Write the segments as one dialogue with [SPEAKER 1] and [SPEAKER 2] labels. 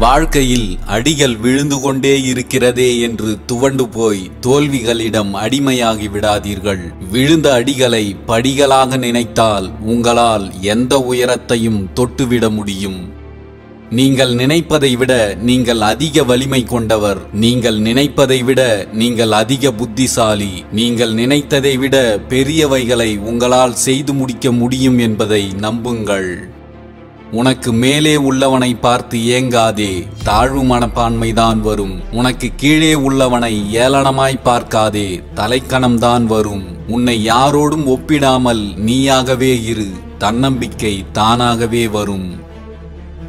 [SPEAKER 1] வாழ்க்கையில் அடிகள் விழுந்து கொண்டே இருக்கிறதே என்று துவண்டு போய் தோல்விகளிடம் அடிமையாகி விடாதீர்கள். விழுந்த அடிகளை படிகளாக நினைத்தால் உங்களால் எந்த உயரத்தையும் தொட்டுவிட முடியும். நீங்கள் நினைப்பதை விட நீங்கள் அதிக வலிமை கொண்டவர். நீங்கள் நினைப்பதை விட நீங்கள் அதிக புத்திசாலி. நீங்கள் நினைத்ததை விட பெரியவைகளை உங்களால் செய்து முடிக்க முடியும் என்பதை நம்புங்கள். உனக்கு மேலே உள்ளவனை பார்த்து ஏங்காதே, தாழ்வு மனப்பான்மைதான் வரும். உனக்கு கீழே உள்ளவனை ஏளனமாய் பார்க்காதே, தலைக்கணம்தான் வரும். உன்னை யாரோடும் ஒப்பிடாமல் நீயாகவே இரு, தன்னம்பிக்கை தானாகவே வரும்.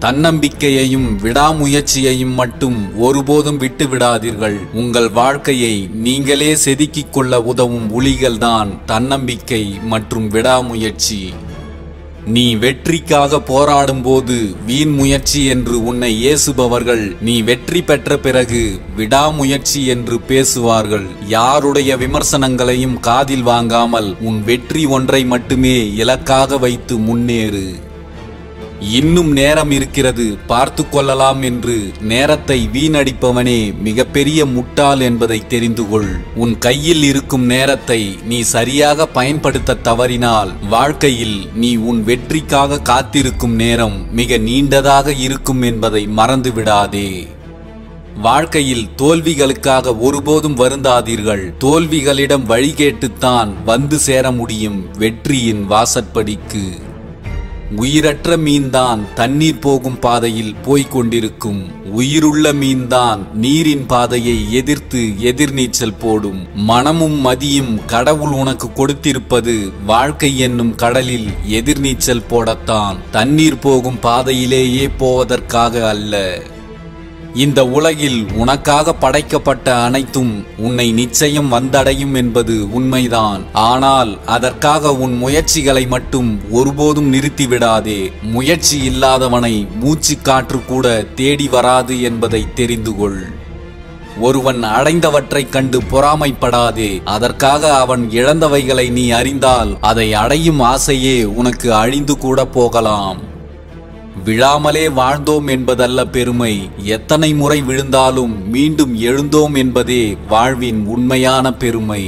[SPEAKER 1] தன்னம்பிக்கையையும் விடாமுயற்சியையும் மட்டும் ஒருபோதும் விட்டு விடாதீர்கள். உங்கள் வாழ்க்கையை நீங்களே செதுக்கிக் கொள்ள உதவும் ஒளிகள்தான் தன்னம்பிக்கை மற்றும் விடாமுயற்சி. நீ வெற்றிக்காக போராடும் போது வீண் முயற்சி என்று உன்னை ஏசுபவர்கள் நீ வெற்றி பெற்ற பிறகு விடாமுயற்சி என்று பேசுவார்கள். யாருடைய விமர்சனங்களையும் காதில் வாங்காமல் உன் வெற்றி ஒன்றை மட்டுமே இலக்காக வைத்து முன்னேறு. இன்னும் நேரம் இருக்கிறது, பார்த்து கொள்ளலாம் என்று நேரத்தை வீணடிப்பவனே மிகப்பெரிய முட்டாள் என்பதை தெரிந்து கொள். உன் கையில் இருக்கும் நேரத்தை நீ சரியாக பயன்படுத்த தவறினால் வாழ்க்கையில் நீ உன் வெற்றிக்காக காத்திருக்கும் நேரம் மிக நீண்டதாக இருக்கும் என்பதை மறந்து விடாதே. வாழ்க்கையில் தோல்விகளுக்காக ஒருபோதும் வருந்தாதீர்கள். தோல்விகளிடம் வழி கேட்டுத்தான் வந்து சேர முடியும் வெற்றியின் வாசற்படிக்கு. உயிரற்ற மீன்தான் தண்ணீர் போகும் பாதையில் போய்கொண்டிருக்கும். உயிருள்ள மீன்தான் நீரின் பாதையை எதிர்த்து எதிர்நீச்சல் போடும். மனமும் மதியும் கடவுள் உனக்கு கொடுத்திருப்பது வாழ்க்கை என்னும் கடலில் எதிர்நீச்சல் போடத்தான், தண்ணீர் போகும் பாதையிலேயே போவதற்காக அல்ல. இந்த உலகில் உனக்காக படைக்கப்பட்ட அனைத்தும் உன்னை நிச்சயம் வந்தடையும் என்பது உண்மைதான். ஆனால் அதற்காக உன் முயற்சிகளை மட்டும் ஒருபோதும் நிறுத்திவிடாதே. முயற்சி இல்லாதவனை மூச்சு காற்று கூட தேடி வராது என்பதை தெரிந்து கொள். ஒருவன் அடைந்தவற்றை கண்டு பொறாமைப்படாதே. அதற்காக அவன் இழந்தவைகளை நீ அறிந்தால் அதை அடையும் ஆசையே உனக்கு அழிந்து கூட போகலாம். விழாமலே வாழ்ந்தோம் என்பதல்ல பெருமை, எத்தனை முறை விழுந்தாலும் மீண்டும் எழுந்தோம் என்பதே வாழ்வின் உண்மையான பெருமை.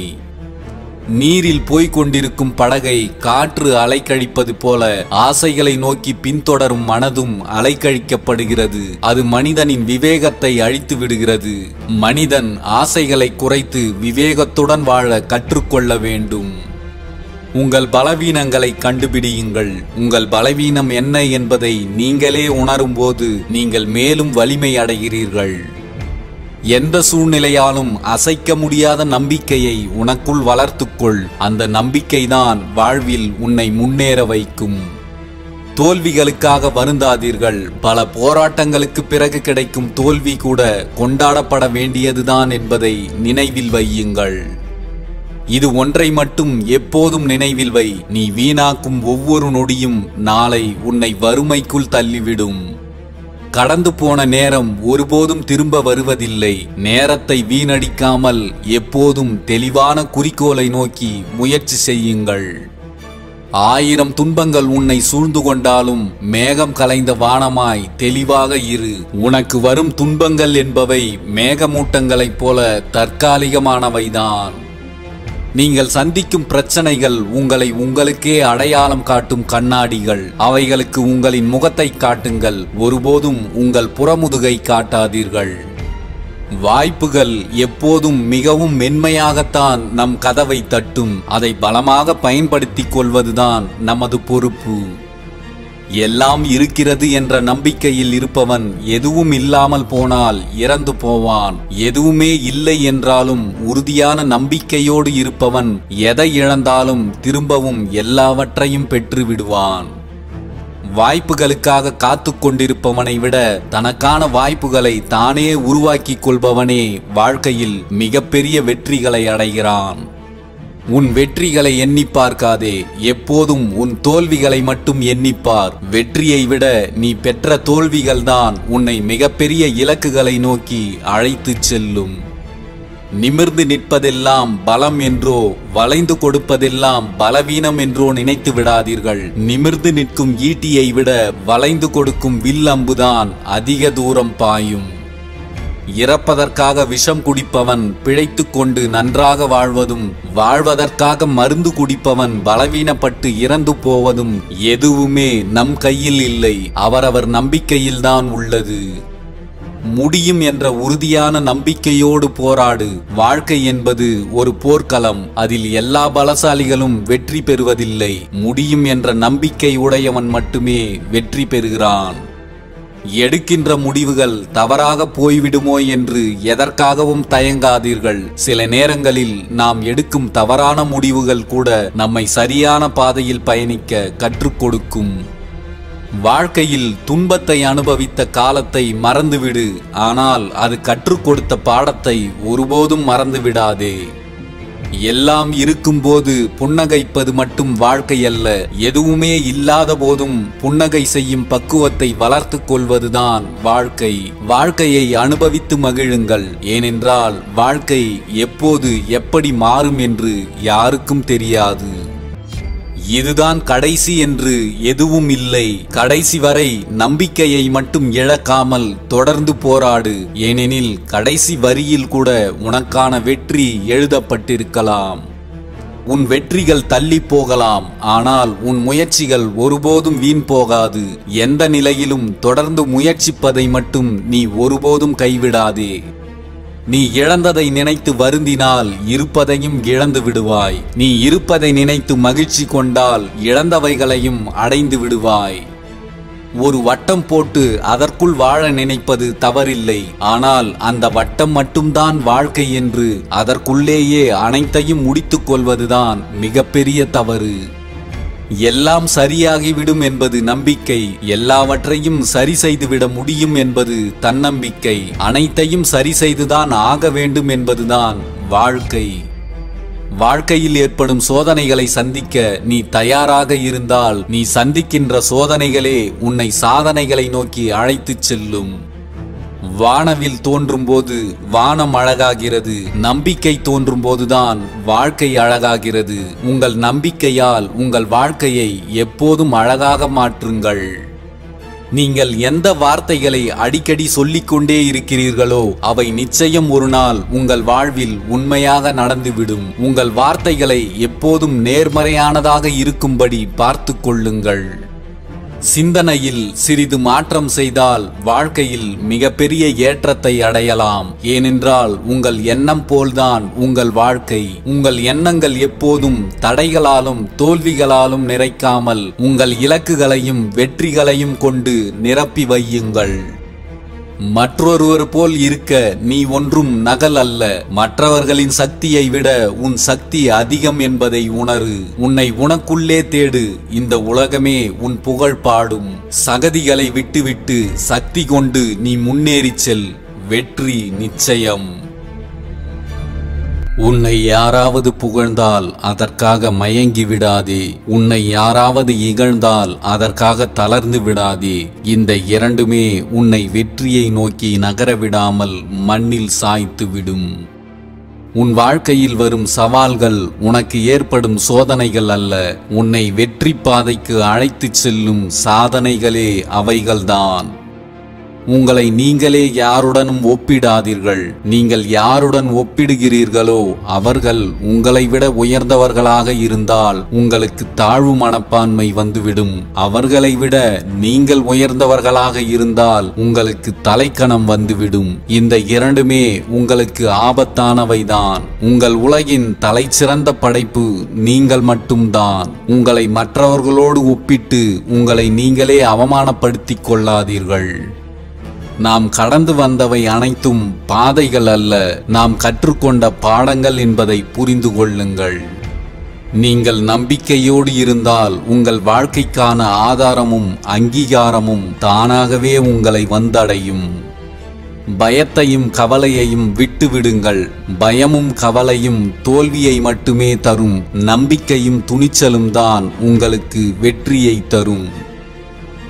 [SPEAKER 1] நீரில் போய்கொண்டிருக்கும் படகை காற்று அலைக்கழிப்பது போல ஆசைகளை நோக்கி பின்தொடரும் மனதும் அலைக்கழிக்கப்படுகிறது. அது மனிதனின் விவேகத்தை அழித்து விடுகிறது. மனிதன் ஆசைகளை குறைத்து விவேகத்துடன் வாழ கற்றுக்கொள்ள வேண்டும். உங்கள் பலவீனங்களை கண்டுபிடியுங்கள். உங்கள் பலவீனம் என்ன என்பதை நீங்களே உணரும்போது நீங்கள் மேலும் வலிமை அடைகிறீர்கள். எந்த சூழ்நிலையாலும் அசைக்க முடியாத நம்பிக்கையை உனக்குள் வளர்த்துக்கொள். அந்த நம்பிக்கைதான் வாழ்வில் உன்னை முன்னேற வைக்கும். தோல்விகளுக்காக வருந்தாதீர்கள். பல போராட்டங்களுக்கு பிறகு கிடைக்கும் தோல்வி கூட கொண்டாடப்பட வேண்டியதுதான் என்பதை நினைவில் வையுங்கள். இது ஒன்றை மட்டும் எப்போதும் நினைவில் வை, நீ வீணாக்கும் ஒவ்வொரு நொடியும் நாளை உன்னை வறுமைக்குள் தள்ளிவிடும். கடந்து போன நேரம் ஒருபோதும் திரும்ப வருவதில்லை. நேரத்தை வீணடிக்காமல் எப்போதும் தெளிவான குறிக்கோளை நோக்கி முயற்சி செய்யுங்கள். 1000 துன்பங்கள் உன்னை சூழ்ந்து கொண்டாலும் மேகம் கலைந்த வானமாய் தெளிவாக இரு. உனக்கு வரும் துன்பங்கள் என்பவை மேகமூட்டங்களைப் போல தற்காலிகமானவைதான். நீங்கள் சந்திக்கும் பிரச்சனைகள் உங்களை உங்களுக்கே அடையாளம் காட்டும் கண்ணாடிகள். அவைகளுக்கு உங்களின் முகத்தை காட்டுங்கள், ஒருபோதும் உங்கள் புறமுதுகை காட்டாதீர்கள். வாய்ப்புகள் எப்போதும் மிகவும் மென்மையாகத்தான் நம் கதவை தட்டும். அதை பலமாக பயன்படுத்திக் கொள்வதுதான் நமது பொறுப்பு. எல்லாம் இருக்கிறது என்ற நம்பிக்கையில் இருப்பவன் எதுவும் இல்லாமல் போனால் இறந்து போவான். எதுவுமே இல்லை என்றாலும் உறுதியான நம்பிக்கையோடு இருப்பவன் எதை இழந்தாலும் திரும்பவும் எல்லாவற்றையும் பெற்று விடுவான். வாய்ப்புகளுக்காக காத்து கொண்டிருப்பவனை விட தனக்கான வாய்ப்புகளை தானே உருவாக்கி கொள்பவனே வாழ்க்கையில் மிகப்பெரிய வெற்றிகளை அடைகிறான். உன் வெற்றிகளை எண்ணி பார்க்காதே, எப்போதும் உன் தோல்விகளை மட்டும் எண்ணிப்பார். வெற்றியை விட நீ பெற்ற தோல்விகள்தான் உன்னை மிகப்பெரிய இலக்குகளை நோக்கி அழைத்துச் செல்லும். நிமிர்ந்து நிற்பதெல்லாம் பலம் என்றோ வளைந்து கொடுப்பதெல்லாம் பலவீனம் என்றோ நினைத்து விடாதீர்கள். நிமிர்ந்து நிற்கும் ஈட்டியை விட வளைந்து கொடுக்கும் வில் அம்புதான் அதிக தூரம் பாயும். இறப்பதற்காக விஷம் குடிப்பவன் பிழைத்து கொண்டு நன்றாக வாழ்வதும், வாழ்வதற்காக மருந்து குடிப்பவன் பலவீனப்பட்டு இறந்து போவதும் எதுவுமே நம் கையில் இல்லை, அவரவர் நம்பிக்கையில்தான் உள்ளது. முடியும் என்ற உறுதியான நம்பிக்கையோடு போராடு. வாழ்க்கை என்பது ஒரு போர்க்களம். அதில் எல்லா பலசாலிகளும் வெற்றி பெறுவதில்லை. முடியும் என்ற நம்பிக்கை உடையவன் மட்டுமே வெற்றி பெறுகிறான். எடுக்கின்ற முடிவுகள் தவறாக போய்விடுமோ என்று எதற்காகவும் தயங்காதீர்கள். சில நேரங்களில் நாம் எடுக்கும் தவறான முடிவுகள் கூட நம்மை சரியான பாதையில் பயணிக்க கற்றுக் கொடுக்கும். வாழ்க்கையில் துன்பத்தை அனுபவித்த காலத்தை மறந்துவிடு, ஆனால் அது கற்றுக் கொடுத்த பாடத்தை ஒருபோதும் மறந்துவிடாதே. எல்லாம் இருக்கும்போது புன்னகைப்பது மட்டும் வாழ்க்கை அல்ல, எதுவுமே இல்லாத போதும் புன்னகை செய்யும் பக்குவத்தை வளர்த்து கொள்வதுதான் வாழ்க்கை. வாழ்க்கையை அனுபவித்து மகிழுங்கள். ஏனென்றால் வாழ்க்கை எப்போது எப்படி மாறும் என்று யாருக்கும் தெரியாது. இதுதான் கடைசி என்று எதுவும் இல்லை. கடைசி வரை நம்பிக்கையை மட்டும் இழக்காமல் தொடர்ந்து போராடு. ஏனெனில் கடைசி வரியில் கூட உனக்கான வெற்றி எழுதப்பட்டிருக்கலாம். உன் வெற்றிகள் தள்ளி போகலாம், ஆனால் உன் முயற்சிகள் ஒருபோதும் வீண் போகாது. எந்த நிலையிலும் தொடர்ந்து முயற்சிப்பதை மட்டும் நீ ஒருபோதும் கைவிடாதே. நீ இழந்ததை நினைத்து வருந்தினால் இருப்பதையும் இழந்து விடுவாய். நீ இருப்பதை நினைத்து மகிழ்ச்சி கொண்டால் இழந்தவைகளையும் அடைந்து விடுவாய். ஒரு வட்டம் போட்டு அதற்குள் வாழ நினைப்பது தவறில்லை, ஆனால் அந்த வட்டம் மட்டும்தான் வாழ்க்கை என்று அதற்குள்ளேயே அனைத்தையும் முடித்துக் கொள்வதுதான் மிகப்பெரிய தவறு. எல்லாம் சரியாகிவிடும் என்பது நம்பிக்கை, எல்லாவற்றையும் சரி செய்துவிட முடியும் என்பது தன்னம்பிக்கை, அனைத்தையும் சரி செய்துதான் ஆக வேண்டும் என்பதுதான் வாழ்க்கை. வாழ்க்கையில் ஏற்படும் சோதனைகளை சந்திக்க நீ தயாராக இருந்தால் நீ சந்திக்கின்ற சோதனைகளே உன்னை சாதனைகளை நோக்கி அழைத்துச் செல்லும். வானவில் தோன்றும் போது வானம் அழகாகிறது, நம்பிக்கை தோன்றும் போதுதான் வாழ்க்கை அழகாகிறது. உங்கள் நம்பிக்கையால் உங்கள் வாழ்க்கையை எப்போதும் அழகாக மாற்றுங்கள். நீங்கள் எந்த வார்த்தைகளை அடிக்கடி சொல்லிக்கொண்டே இருக்கிறீர்களோ அவை நிச்சயம் ஒரு நாள் உங்கள் வாழ்வில் உண்மையாக நடந்துவிடும். உங்கள் வார்த்தைகளை எப்போதும் நேர்மறையானதாக இருக்கும்படி பார்த்து கொள்ளுங்கள். சிந்தனையில் சிறிது மாற்றம் செய்தால் வாழ்க்கையில் மிகப்பெரிய ஏற்றத்தை அடையலாம். ஏனென்றால் உங்கள் எண்ணம் போல்தான் உங்கள் வாழ்க்கை. உங்கள் எண்ணங்கள் எப்போதும் தடைகளாலும் தோல்விகளாலும் நிறைக்காமல் உங்கள் இலக்குகளையும் வெற்றிகளையும் கொண்டு நிரப்பி வையுங்கள். மற்றொருவர் போல் இருக்க நீ ஒன்றும் நகல் அல்ல. மற்றவர்களின் சக்தியை விட உன் சக்தி அதிகம் என்பதை உணரு. உன்னை உனக்குள்ளே தேடு. இந்த உலகமே உன் புகழ் பாடும். சகதிகளை விட்டுவிட்டு சக்தி கொண்டு நீ முன்னேறிச் செல். வெற்றி நிச்சயம். உன்னை யாராவது புகழ்ந்தால் அதற்காக மயங்கி விடாதே. உன்னை யாராவது இகழ்ந்தால் அதற்காக தளர்ந்து விடாதே. இந்த இரண்டுமே உன்னை வெற்றியை நோக்கி நகர விடாமல் மண்ணில் சாய்த்து விடும். உன் வாழ்க்கையில் வரும் சவால்கள் உனக்கு ஏற்படும் சோதனைகள் அல்ல, உன்னை வெற்றி பாதைக்கு அழைத்துச் செல்லும் சாதனைகளே அவைகள்தான். உங்களை நீங்களே யாருடனும் ஒப்பிடாதீர்கள். நீங்கள் யாருடன் ஒப்பிடுகிறீர்களோ அவர்கள் உங்களை விட உயர்ந்தவர்களாக இருந்தால் உங்களுக்கு தாழ்வு மனப்பான்மை வந்துவிடும். அவர்களை விட நீங்கள் உயர்ந்தவர்களாக இருந்தால் உங்களுக்கு தலைக்கணம் வந்துவிடும். இந்த இரண்டுமே உங்களுக்கு ஆபத்தானவைதான். உங்கள் உலகின் தலைச்சிறந்த படைப்பு நீங்கள் மட்டும்தான். உங்களை மற்றவர்களோடு ஒப்பிட்டு உங்களை நீங்களே அவமானப்படுத்திக் கொள்ளாதீர்கள். நாம் கடந்து வந்தவை அனைத்தும் பாதைகள் அல்ல, நாம் கற்றுக்கொண்ட பாடங்கள் என்பதை புரிந்து கொள்ளுங்கள். நீங்கள் நம்பிக்கையோடு இருந்தால் உங்கள் வாழ்க்கைக்கான ஆதாரமும் அங்கீகாரமும் தானாகவே உங்களை வந்தடையும். பயத்தையும் கவலையையும் விட்டுவிடுங்கள். பயமும் கவலையும் தோல்வியை மட்டுமே தரும். நம்பிக்கையும் துணிச்சலும் தான் உங்களுக்கு வெற்றியை தரும்.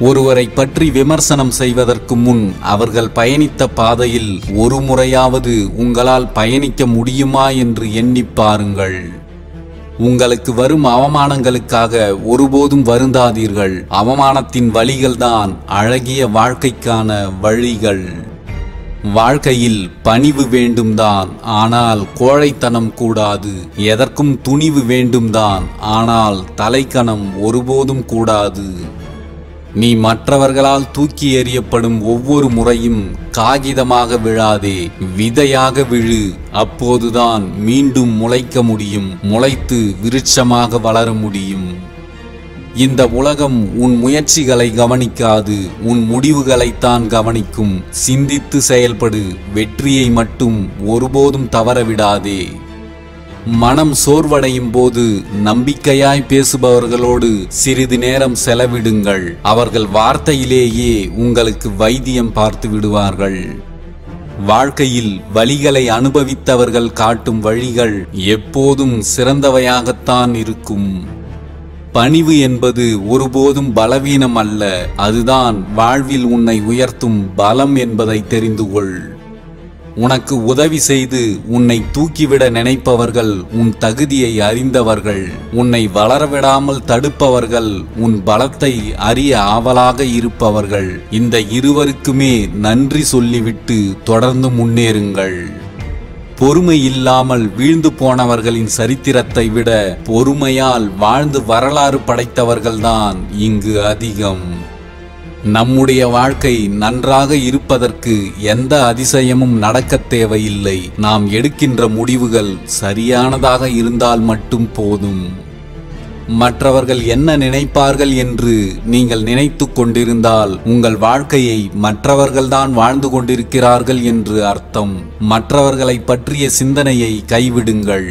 [SPEAKER 1] ஒருவரை பற்றி விமர்சனம் செய்வதற்கு முன் அவர்கள் பயணித்த பாதையில் ஒரு முறையாவது உங்களால் பயணிக்க முடியுமா என்று எண்ணிப் பாருங்கள். உங்களுக்கு வரும் அவமானங்களுக்காக ஒருபோதும் வருந்தாதீர்கள். அவமானத்தின் வழிகள்தான் அழகிய வாழ்க்கைக்கான வழிகள். வாழ்க்கையில் பணிவு வேண்டும்தான், ஆனால் கோழைத்தனம் கூடாது. எதற்கும் துணிவு வேண்டும்தான், ஆனால் தலைக்கணம் ஒருபோதும் கூடாது. நீ மற்றவர்களால் தூக்கி எறியப்படும் ஒவ்வொரு முறையும் காகிதமாக விழாதே, விதையாக விழு. அப்போதுதான் மீண்டும் முளைக்க முடியும், முளைத்து விருட்சமாக வளர முடியும். இந்த உலகம் உன் முயற்சிகளை கவனிக்காது, உன் முடிவுகளைத்தான் கவனிக்கும். சிந்தித்து செயல்படு, வெற்றியை மட்டும் ஒருபோதும் தவறவிடாதே. மனம் சோர்வடையும் போது நம்பிக்கையாய் பேசுபவர்களோடு சிறிது நேரம் செலவிடுங்கள். அவர்கள் வார்த்தையிலேயே உங்களுக்கு வைத்தியம் பார்த்து விடுவார்கள். வாழ்க்கையில் வலிகளை அனுபவித்தவர்கள் காட்டும் வழிகள் எப்போதும் சிறந்தவையாகத்தான் இருக்கும். பணிவு என்பது ஒருபோதும் பலவீனம் அல்ல, அதுதான் வாழ்வில் உன்னை உயர்த்தும் பலம் என்பதை தெரிந்து கொள். உனக்கு உதவி செய்து உன்னை தூக்கிவிட நினைப்பவர்கள் உன் தகுதியை அறிந்தவர்கள். உன்னை வளரவிடாமல் தடுப்பவர்கள் உன் பலத்தை அறிய ஆவலாக இருப்பவர்கள். இந்த இருவருக்குமே நன்றி சொல்லிவிட்டு தொடர்ந்து முன்னேறுங்கள். பொறுமை இல்லாமல் வீழ்ந்து போனவர்களின் சரித்திரத்தை விட பொறுமையால் வாழ்ந்து வரலாறு படைத்தவர்கள்தான் இங்கு அதிகம். நம்முடைய வாழ்க்கை நன்றாக இருப்பதற்கு எந்த அதிசயமும் நடக்க தேவையில்லை. நாம் எடுக்கின்ற முடிவுகள் சரியானதாக இருந்தால் மட்டும் போதும். மற்றவர்கள் என்ன நினைப்பார்கள் என்று நீங்கள் நினைத்து கொண்டிருந்தால் உங்கள் வாழ்க்கையை மற்றவர்கள்தான் வாழ்ந்து கொண்டிருக்கிறார்கள் என்று அர்த்தம். மற்றவர்களை பற்றிய சிந்தனையை கைவிடுங்கள்.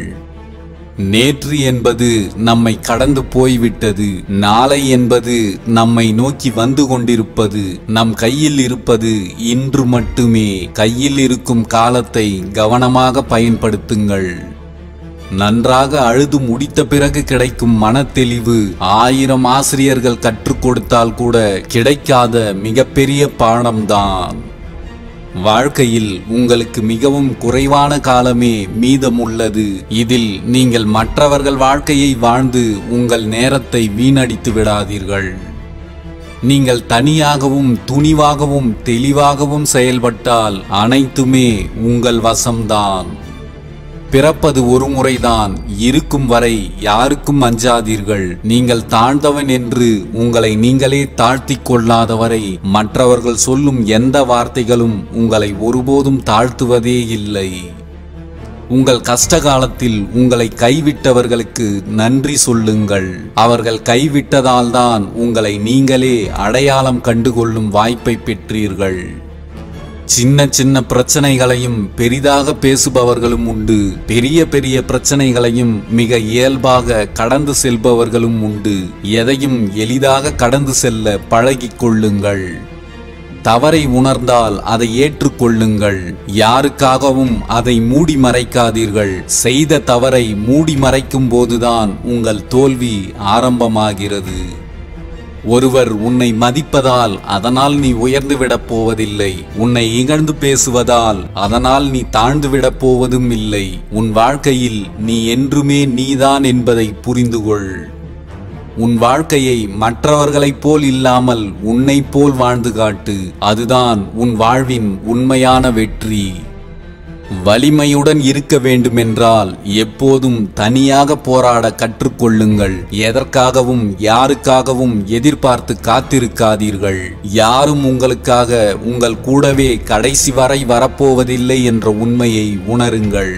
[SPEAKER 1] நேற்று என்பது நம்மை கடந்து போய்விட்டது. நாளை என்பது நம்மை நோக்கி வந்து கொண்டிருப்பது. நம் கையில் இருப்பது இன்று மட்டுமே. கையில் இருக்கும் காலத்தை கவனமாக பயன்படுத்துங்கள். நன்றாக அழுது முடித்த பிறகு கிடைக்கும் மனத்தெளிவு 1000 ஆசிரியர்கள் கற்றுக் கொடுத்தால் கூட கிடைக்காத மிகப்பெரிய பாடம்தான். வாழ்க்கையில் உங்களுக்கு மிகவும் குறைவான காலமே மீதமுள்ளது. இதில் நீங்கள் மற்றவர்கள் வாழ்க்கையை வாழ்ந்து உங்கள் நேரத்தை வீணடித்து விடாதீர்கள். நீங்கள் தனியாகவும் துணிவாகவும் தெளிவாகவும் செயல்பட்டால் அனைத்துமே உங்கள் வசம்தான். பிறப்பது ஒரு முறைதான். இருக்கும் வரை யாருக்கும் அஞ்சாதீர்கள். நீங்கள் தாழ்ந்தவன் என்று உங்களை நீங்களே தாழ்த்திக் கொள்ளாதவரை மற்றவர்கள் சொல்லும் எந்த வார்த்தைகளும் உங்களை ஒருபோதும் தாழ்த்துவதே இல்லை. உங்கள் கஷ்ட காலத்தில் உங்களை கைவிட்டவர்களுக்கு நன்றி சொல்லுங்கள். அவர்கள் கைவிட்டதால்தான் உங்களை நீங்களே அடையாளம் கண்டுகொள்ளும் வாய்ப்பை பெற்றீர்கள். சின்ன சின்ன பிரச்சனைகளையும் பெரிதாக பேசுபவர்களும் உண்டு. பெரிய பெரிய பிரச்சனைகளையும் மிக இயல்பாக கடந்து செல்பவர்களும் உண்டு. எதையும் எளிதாக கடந்து செல்ல பழகிக் கொள்ளுங்கள். தவறை உணர்ந்தால் அதை ஏற்றுக்கொள்ளுங்கள். யாருக்காகவும் அதை மூடி மறைக்காதீர்கள். செய்த தவறை மூடி மறைக்கும் போதுதான் உங்கள் தோல்வி ஆரம்பமாகிறது. ஒருவர் உன்னை மதிப்பதால் அதனால் நீ உயர்ந்து விடப் போவதில்லை. உன்னை இகழ்ந்து பேசுவதால் அதனால் நீ தாழ்ந்து விடப் போவதும் இல்லை. உன் வாழ்க்கையில் நீ என்றுமே நீதான் என்பதை புரிந்துகொள். உன் வாழ்க்கையை மற்றவர்களைப் போல் இல்லாமல் உன்னைப் போல் வாழ்ந்து காட்டு. அதுதான் உன் வாழ்வின் உண்மையான வெற்றி. வலிமையுடன் இருக்க வேண்டுமென்றால் எப்போதும் தனியாக போராட கற்றுக்கொள்ளுங்கள். எதற்காகவும் யாருக்காகவும் எதிர்பார்த்து காத்திருக்காதீர்கள். யாரும் உங்களுக்காக உங்கள் கூடவே கடைசி வரை வரப்போவதில்லை என்ற உண்மையை உணருங்கள்.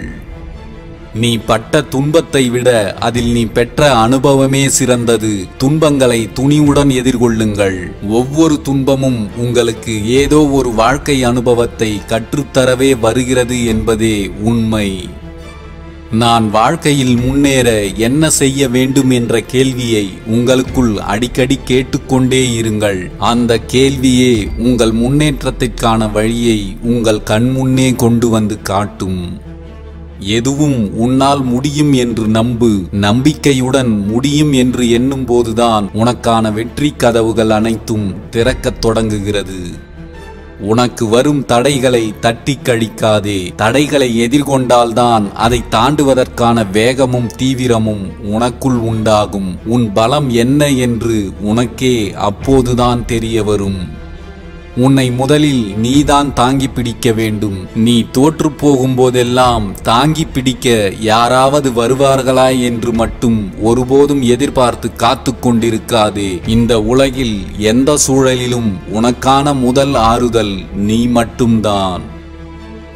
[SPEAKER 1] நீ பட்ட துன்பத்தை விட அதில் நீ பெற்ற அனுபவமே சிறந்தது. துன்பங்களை துணிவுடன் எதிர்கொள்ளுங்கள். ஒவ்வொரு துன்பமும் உங்களுக்கு ஏதோ ஒரு வாழ்க்கை அனுபவத்தை கற்றுத்தரவே வருகிறது என்பதே உண்மை. நான் வாழ்க்கையில் முன்னேற என்ன செய்ய வேண்டும் என்ற கேள்வியை உங்களுக்குள் அடிக்கடி கேட்டுக்கொண்டே இருங்கள். அந்த கேள்வியே உங்கள் முன்னேற்றத்திற்கான வழியை உங்கள் கண்முன்னே கொண்டு வந்து காட்டும். எதுவும் உன்னால் முடியும் என்று நம்பு. நம்பிக்கையுடன் முடியும் என்று எண்ணும் போதுதான் உனக்கான வெற்றி கதவுகள் அனைத்தும் திறக்கத் தொடங்குகிறது. உனக்கு வரும் தடைகளை தட்டி கழிக்காதே. தடைகளை எதிர்கொண்டால்தான் அதை தாண்டுவதற்கான வேகமும் தீவிரமும் உனக்குள் உண்டாகும். உன் பலம் என்ன என்று உனக்கே அப்போதுதான் தெரிய வரும். உன்னை முதலில் நீதான் தாங்கி பிடிக்க வேண்டும். நீ தோற்று போகும்போதெல்லாம் தாங்கி பிடிக்க யாராவது வருவார்களா என்று மட்டும் ஒருபோதும் எதிர்பார்த்து காத்து கொண்டிருக்காதே. இந்த உலகில் எந்த சூழலிலும் உனக்கான முதல் ஆறுதல் நீ மட்டும்தான்.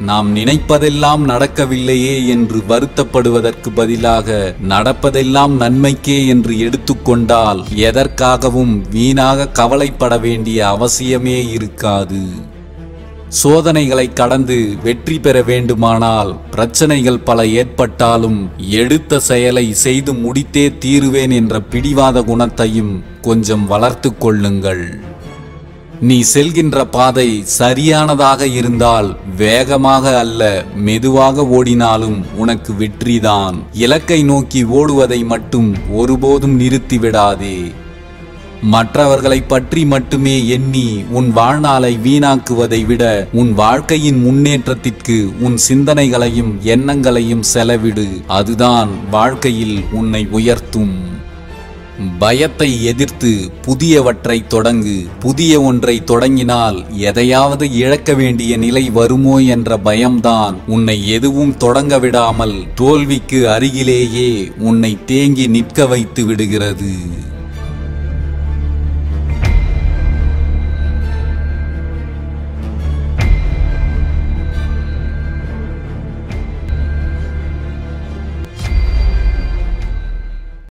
[SPEAKER 1] நாம் நினைப்பதெல்லாம் நடக்கவில்லையே என்று வருத்தப்படுவதற்கு பதிலாக நடப்பதெல்லாம் நன்மைக்கே என்று எடுத்துக்கொண்டால் எதற்காகவும் வீணாக கவலைப்பட வேண்டிய அவசியமே இருக்காது. சோதனைகளை கடந்து வெற்றி பெற வேண்டுமானால் பிரச்சனைகள் பல ஏற்பட்டாலும் எடுத்த செயலை செய்து முடித்தே தீருவேன் என்ற பிடிவாத குணத்தையும் கொஞ்சம் வளர்த்து கொள்ளுங்கள். நீ செல்கின்ற பாதை சரியானதாக இருந்தால் வேகமாக அல்ல மெதுவாக ஓடினாலும் உனக்கு வெற்றிதான். இலக்கை நோக்கி ஓடுவதை மட்டும் ஒருபோதும் நிறுத்திவிடாதே. மற்றவர்களை பற்றி மட்டுமே எண்ணி உன் வாழ்நாளை வீணாக்குவதை விட உன் வாழ்க்கையின் முன்னேற்றத்திற்கு உன் சிந்தனைகளையும் எண்ணங்களையும் செலவிடு. அதுதான் வாழ்க்கையில் உன்னை உயர்த்தும். பயத்தை எதிர்த்து புதியவற்றை தொடங்கு. புதிய ஒன்றை தொடங்கினால் எதையாவது இழக்க வேண்டிய நிலை வருமோ என்ற பயம்தான் உன்னை எதுவும் தொடங்க விடாமல் தோல்விக்கு அருகிலேயே உன்னை தேங்கி நிற்க வைத்து விடுகிறது.